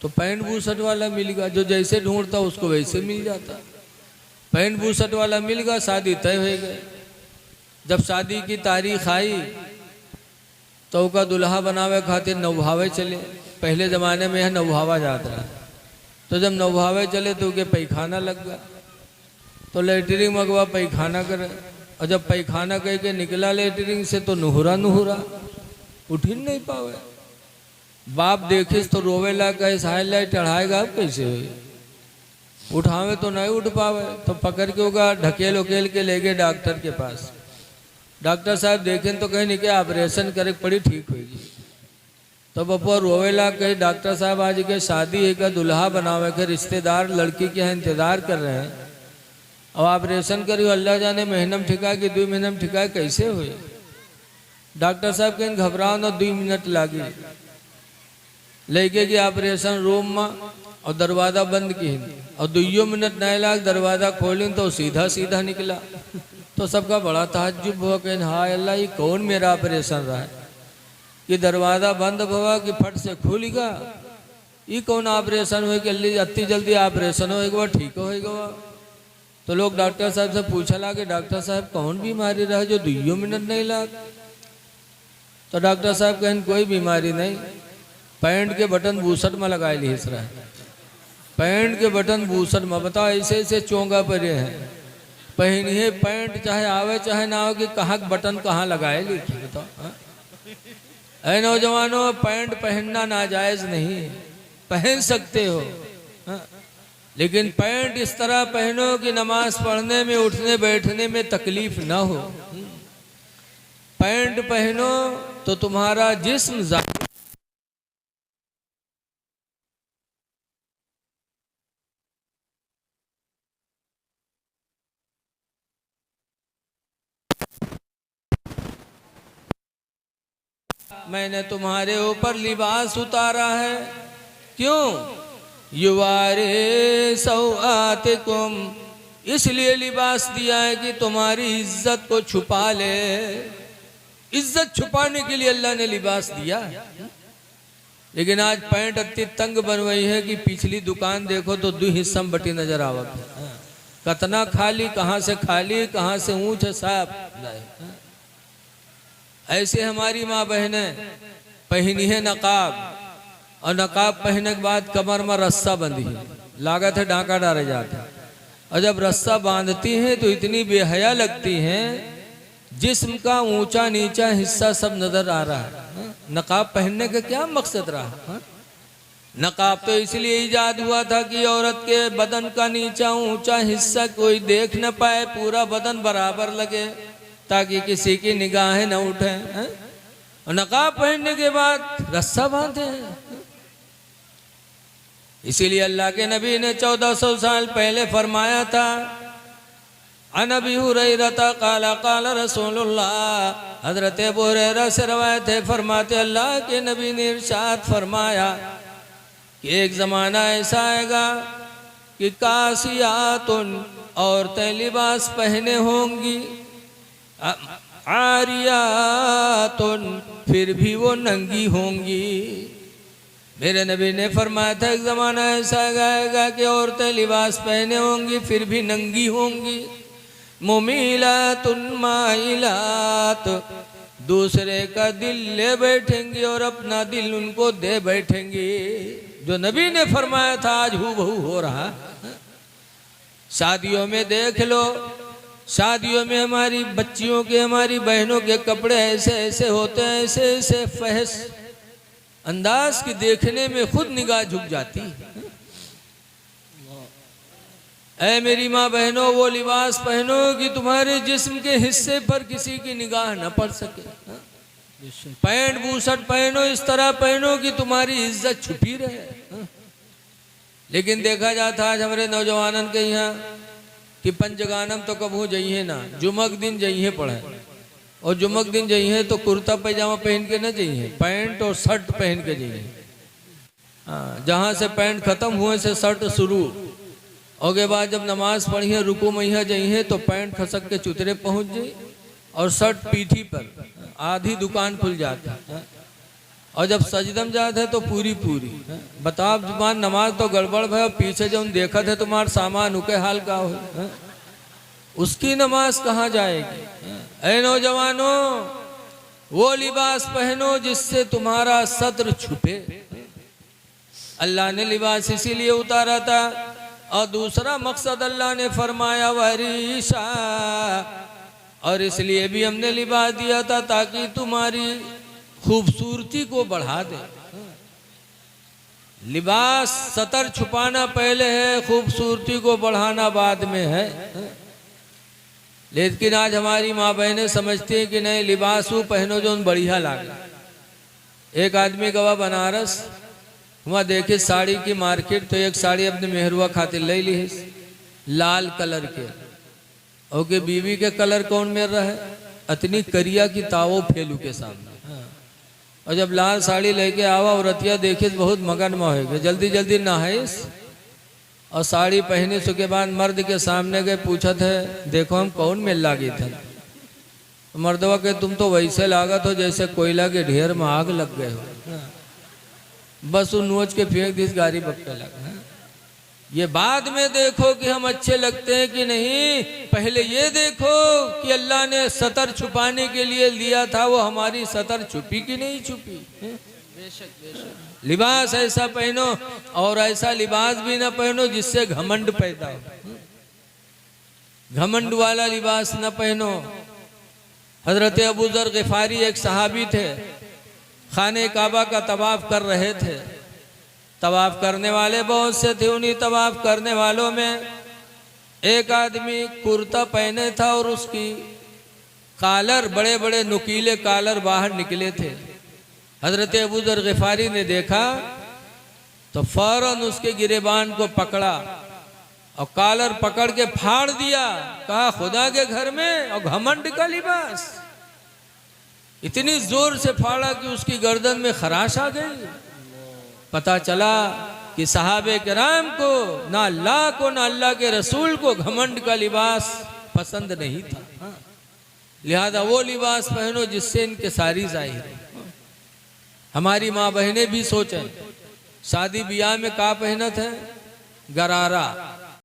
तो pant bush shirt वाला मिलेगा, जो जैसे ढूंढता उसको वैसे मिल जाता। पैंट बूशर्ट वाला मिल गया, शादी तय हो गई। जब शादी की तारीख आई तो का दुल्हा बनावे खातिर नौभावे चले। पहले ज़माने में यह नौभावा जाता है। तो जब नौभावे चले तो उनके पैखाना लग गया, तो लेटरिंग मंगवा पैखाना करे। और जब पैखाना कह के निकला लेटरिंग से तो नुहरा उठ ही नहीं पावे। बाप देखिस तो रोवे ला, कहे साहिल लाई चढ़ाएगा अब कैसे हुई, उठावे तो नहीं उठ पावे। तो पकड़ के होगा ढकेल उकेल के ले गए डॉक्टर के पास। डॉक्टर साहब देखें तो कहीं नहीं कि ऑपरेशन करे पड़ी ठीक होगी। तो बपो रोवेला, कहे डॉक्टर साहब आज के शादी है का दुल्हा बनावे के रिश्तेदार लड़की के यहाँ इंतजार कर रहे हैं। अब ऑपरेशन करियो, अल्लाह जाने महीनम ठिका कि 2 महीनम ठिका कैसे हुई। डॉक्टर साहब कहीं घबराओ ना, 2 मिनट लागी। लेके कि ऑपरेशन रूम में और दरवाजा बंद की और 2 मिनट नहीं लाग दरवाजा खोली तो सीधा सीधा निकला। तो सबका बड़ा ताज्जुब हुआ कि हाय अल्लाह, ये कौन मेरा ऑपरेशन रहा है कि दरवाजा बंद हुआ कि फट से खुल गया। ये कौन ऑपरेशन हुआ कि अति जल्दी ऑपरेशन हो एक बार ठीक होगा। तो लोग डॉक्टर साहब से पूछा ला कि डॉक्टर साहब कौन बीमारी रहा जो 2 मिनट नहीं लाग। तो डॉक्टर साहब कहें कोई बीमारी नहीं, पैंट के बटन बूसट में लगाए ली रहा है। पैंट के बटन बूसट में, बताओ ऐसे ऐसे चोंगा पर है पहनिए पैंट, चाहे आवे चाहे ना हो कि कहाँ बटन कहाँ लगाए ली। बताओ ऐ नौजवानों, पैंट पहनना नाजायज नहीं, पहन सकते हो लेकिन पैंट इस तरह पहनो कि नमाज पढ़ने में उठने बैठने में तकलीफ ना हो। पैंट पहनो तो तुम्हारा जिस्म मैंने तुम्हारे ऊपर लिबास उतारा है। क्यों? युवारे सौआतिकुम, इसलिए लिबास दिया है कि तुम्हारी इज्जत को छुपा ले। इज्जत छुपाने के लिए अल्लाह ने लिबास दिया। लेकिन आज पैंट इतनी तंग बनवाई है कि पिछली दुकान देखो तो 2 हिस्सा में बटी नजर आवत है। कतना खाली, कहाँ से खाली कहाँ से ऊंच साफ। ऐसे हमारी माँ बहनें पहनी है नकाब, और नकाब पहनने के बाद कमर में रस्सा बंधी है, लागत है डांका डाले जाते हैं। और जब रस्सा बांधती हैं तो इतनी बेहया लगती हैं, जिस्म का ऊंचा नीचा हिस्सा सब नजर आ रहा है। नकाब पहनने का क्या मकसद रहा? नकाब तो इसलिए ईजाद हुआ था कि औरत के बदन का नीचा ऊंचा हिस्सा कोई देख न पाए, पूरा बदन बराबर लगे ताकि किसी की निगाहें न उठे। और नकाब पहनने के बाद रस्सा बांधे हैं। इसीलिए अल्लाह के नबी ने 1400 साल पहले फरमाया था, अनबी हुरैरा काला काला रसूलुल्लाह, हजरत अबू हुरैरा से रवायत है, फरमाते अल्लाह के नबी ने इरशाद फरमाया कि एक ज़माना ऐसा आएगा कि कासियातुन, औरतें लिबास पहने होंगी, आरियातुन, फिर भी वो नंगी होंगी। मेरे नबी ने फरमाया था एक ज़माना ऐसा आएगा कि औरतें लिबास पहने होंगी फिर भी नंगी होंगी। मुमीलातुन माइलात, दूसरे का दिल ले बैठेंगी और अपना दिल उनको दे बैठेंगी। जो नबी ने फरमाया था आज हूबहू हो रहा। शादियों में देख लो, शादियों में हमारी बच्चियों के, हमारी बहनों के कपड़े ऐसे ऐसे होते हैं, ऐसे ऐसे फहश अंदाज की देखने में खुद निगाह झुक जाती है। ऐ मेरी माँ बहनों, वो लिबास पहनो कि तुम्हारे जिस्म के हिस्से पर किसी की निगाह न पड़ सके। पैंट बूशर्ट पहनो, इस तरह पहनो कि तुम्हारी इज्जत छुपी रहे। लेकिन देखा जाता आज हमारे नौजवानन के यहाँ कि पंचगानम तो कबू जाइए ना, जुमक दिन जाइए पढ़े, और जुमक दिन जाइए तो कुर्ता पैजामा पहन के न जाइए, पैंट और शर्ट पहन के जाइए। हाँ, जहाँ से पैंट खत्म हुए से शर्ट शुरू, और के बाद जब नमाज पढ़िए रुकू मैया जाइए तो पैंट खसक के चुतरे पहुँच जाइए और शर्ट पीठी पर, आधी दुकान खुल जाती है। और जब सजदम जाते है तो पूरी पूरी। बताओ जुबान नमाज तो गड़बड़ है, पीछे जो देखा थे तुम्हारा सामान उके हाल का हो, उसकी नमाज कहाँ जाएगी? ऐ नौजवानों, वो लिबास पहनो जिससे तुम्हारा सत्र छुपे। अल्लाह ने लिबास इसीलिए उतारा था, और दूसरा मकसद अल्लाह ने फरमाया वरीशा, और इसलिए भी हमने लिबास दिया था ताकि तुम्हारी खूबसूरती को बढ़ा दे। लिबास सतर छुपाना पहले है, खूबसूरती को बढ़ाना बाद में है। लेकिन आज हमारी माँ बहनें समझती हैं कि नहीं, लिबास वो पहनो जो उन बढ़िया लागे। एक आदमी गवा बनारस, वहाँ देखे साड़ी की मार्केट, तो एक साड़ी अपने मेहरुआ खातिर ले ली है, लाल कलर के। ओके, बीवी के कलर कौन मेर रहा है? अतनी करिया की तावो फेलू के सामने। और जब लाल साड़ी लेके आवा, औरतिया देखे तो बहुत मगन में हो गए, जल्दी जल्दी नहाइस और साड़ी पहने के बाद मर्द के सामने गए, पूछा थे देखो हम कौन मिल लागे थे? मर्दवा के तुम तो वैसे लागत हो जैसे कोयला के ढेर में आग लग गए हो, बस उन नोच के फेंक दी गाड़ी बक्के लगा। ये बाद में देखो कि हम अच्छे लगते हैं कि नहीं, पहले ये देखो कि अल्लाह ने सतर छुपाने के लिए लिया था, वो हमारी सतर छुपी कि नहीं छुपी। बेशक बेशक लिबास ऐसा पहनो, और ऐसा लिबास भी ना पहनो जिससे घमंड पैदा हो। घमंड वाला लिबास न पहनो। हजरत अबू जर गिफारी एक सहाबी थे, खाने काबा का तवाफ कर रहे थे। तवाफ करने वाले बहुत से थे, उन्हीं तवाफ करने वालों में एक आदमी कुर्ता पहने था और उसकी कॉलर, बड़े बड़े नुकीले कॉलर बाहर निकले थे। हजरत अबू जर गिफारी ने देखा तो फौरन उसके गिरेबान को पकड़ा और कॉलर पकड़ के फाड़ दिया। कहा खुदा के घर में और घमंड का लिबास। इतनी जोर से फाड़ा कि उसकी गर्दन में खराश आ गई। पता चला कि सहाबे किराम को, ना अल्लाह को ना अल्लाह के रसूल को घमंड का लिबास पसंद नहीं था। लिहाजा वो लिबास पहनो जिससे इनके सारी जाहिर है। हमारी माँ बहनें भी सोचें, शादी ब्याह में का पहनत है? गरारा,